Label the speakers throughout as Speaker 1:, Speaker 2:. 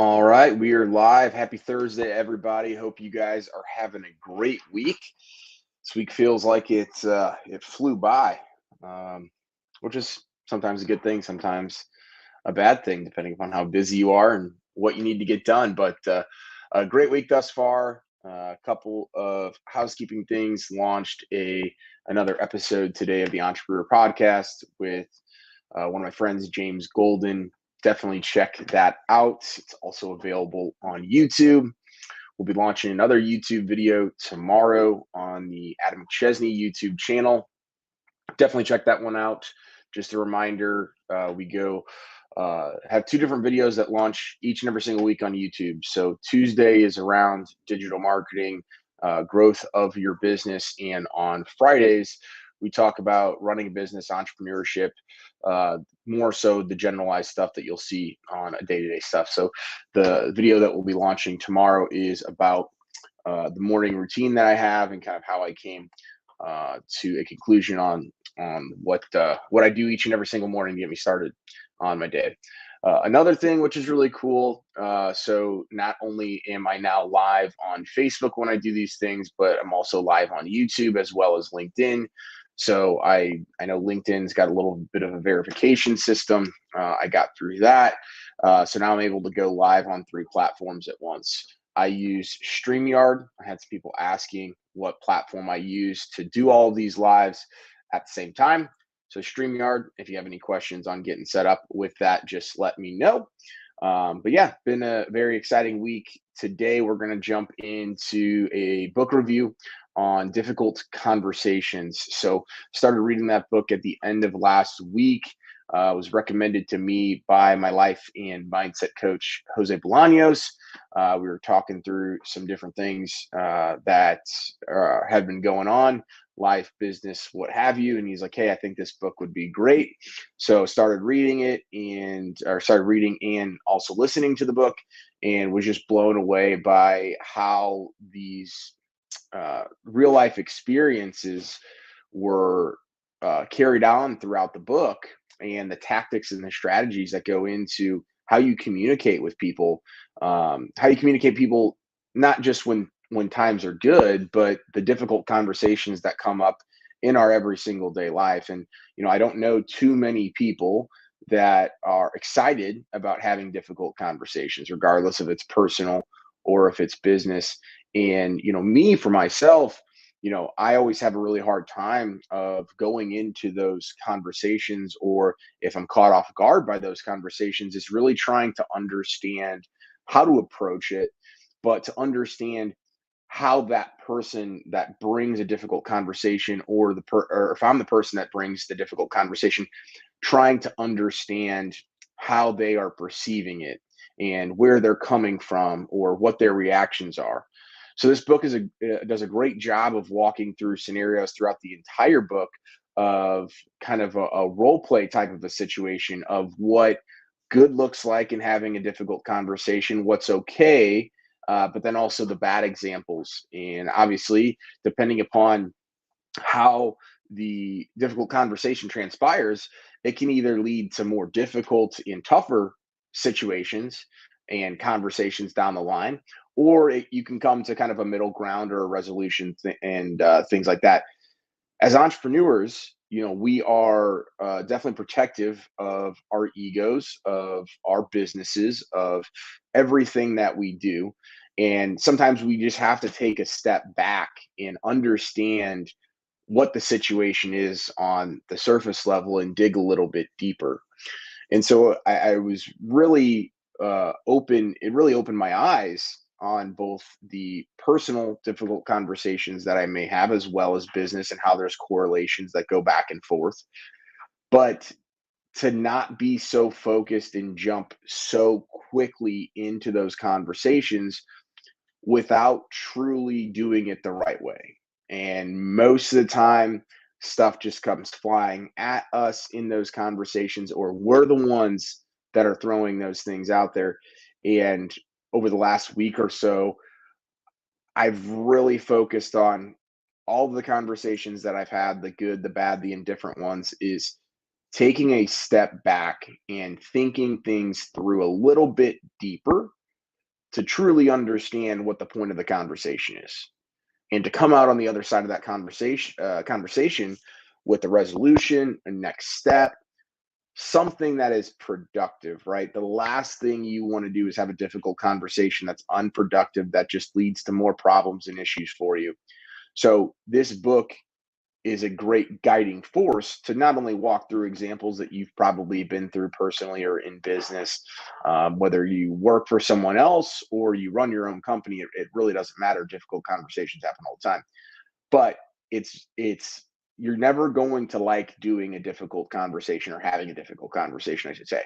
Speaker 1: All right, we are live. Happy Thursday, everybody. Hope you guys are having a great week. This week feels like it flew by, um, which is sometimes a good thing, sometimes a bad thing, depending upon how busy you are and what you need to get done. But a great week thus far. A couple of housekeeping things. Launched another episode today of the Entrepreneur Podcast with one of my friends, James Golden. Definitely check that out. It's also available on YouTube. We'll be launching another YouTube video tomorrow on the Adam McChesney YouTube channel. Definitely check that one out. Just a reminder, we go have two different videos that launch each and every single week on YouTube. So Tuesday is around digital marketing, growth of your business, and on Fridays we talk about running a business, entrepreneurship, more so the generalized stuff that you'll see on a day-to-day stuff. So the video that we'll be launching tomorrow is about the morning routine that I have and kind of how I came to a conclusion on what I do each and every single morning to get me started on my day. Another thing which is really cool, so not only am I now live on Facebook when I do these things, but I'm also live on YouTube as well as LinkedIn. So I know LinkedIn's got a little bit of a verification system. I got through that. So now I'm able to go live on 3 platforms at once. I use StreamYard. I had some people asking what platform I use to do all of these lives at the same time. So StreamYard, if you have any questions on getting set up with that, just let me know. But yeah, been a very exciting week. Today, we're going to jump into a book review on difficult conversations. So started reading that book at the end of last week. Was recommended to me by my life and mindset coach, Jose Bolanos. We were talking through some different things that had been going on, life, business, what have you. And he's like, hey, I think this book would be great. So started reading it started reading and also listening to the book, and was just blown away by how these real life experiences were carried on throughout the book, and the tactics and the strategies that go into how you communicate with people, how you communicate people, not just when times are good, but the difficult conversations that come up in our every single day life. And I don't know too many people that are excited about having difficult conversations, regardless if it's personal or if it's business. And me, for myself, I always have a really hard time of going into those conversations, or if I'm caught off guard by those conversations, is really trying to understand how to approach it, but to understand how that person that brings a difficult conversation, or or if I'm the person that brings the difficult conversation, trying to understand how they are perceiving it and where they're coming from or what their reactions are. So this book does a great job of walking through scenarios throughout the entire book of kind of a role play type of a situation of what good looks like in having a difficult conversation, what's okay, but then also the bad examples. And obviously, depending upon how the difficult conversation transpires, it can either lead to more difficult and tougher situations and conversations down the line, or you can come to kind of a middle ground or a resolution and things like that. As entrepreneurs, we are definitely protective of our egos, of our businesses, of everything that we do. And sometimes we just have to take a step back and understand what the situation is on the surface level and dig a little bit deeper. And so I was really open. It really opened my eyes on both the personal difficult conversations that I may have, as well as business, and how there's correlations that go back and forth. But to not be so focused and jump so quickly into those conversations without truly doing it the right way. And most of the time, stuff just comes flying at us in those conversations, or we're the ones that are throwing those things out there. And over the last week or so, I've really focused on all of the conversations that I've had, the good, the bad, the indifferent ones, is taking a step back and thinking things through a little bit deeper to truly understand what the point of the conversation is, and to come out on the other side of that conversation with a resolution, a next step, something that is productive, right? The last thing you want to do is have a difficult conversation that's unproductive, that just leads to more problems and issues for you. So this book is a great guiding force to not only walk through examples that you've probably been through personally or in business, whether you work for someone else or you run your own company, it really doesn't matter. Difficult conversations happen all the time, but it's you're never going to like doing a difficult conversation or having a difficult conversation, I should say.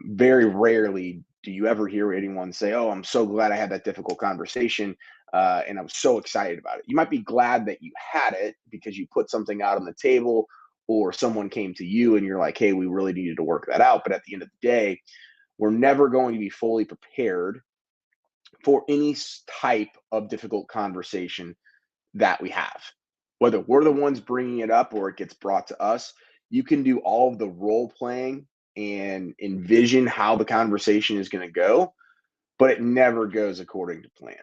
Speaker 1: Very rarely do you ever hear anyone say, "Oh, I'm so glad I had that difficult conversation, and I was so excited about it." You might be glad that you had it because you put something out on the table, or someone came to you and you're like, "Hey, we really needed to work that out." But at the end of the day, we're never going to be fully prepared for any type of difficult conversation that we have. Whether we're the ones bringing it up or it gets brought to us, you can do all of the role playing and envision how the conversation is going to go, but it never goes according to plan.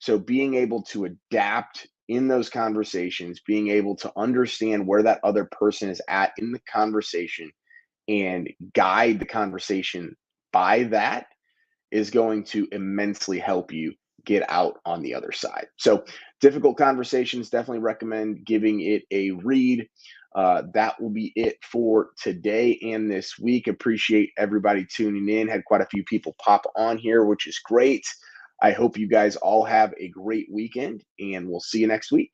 Speaker 1: So being able to adapt in those conversations, being able to understand where that other person is at in the conversation and guide the conversation by that is going to immensely help you get out on the other side. So, difficult conversations, definitely recommend giving it a read. That will be it for today and this week. Appreciate everybody tuning in. Had quite a few people pop on here, which is great. I hope you guys all have a great weekend, and we'll see you next week.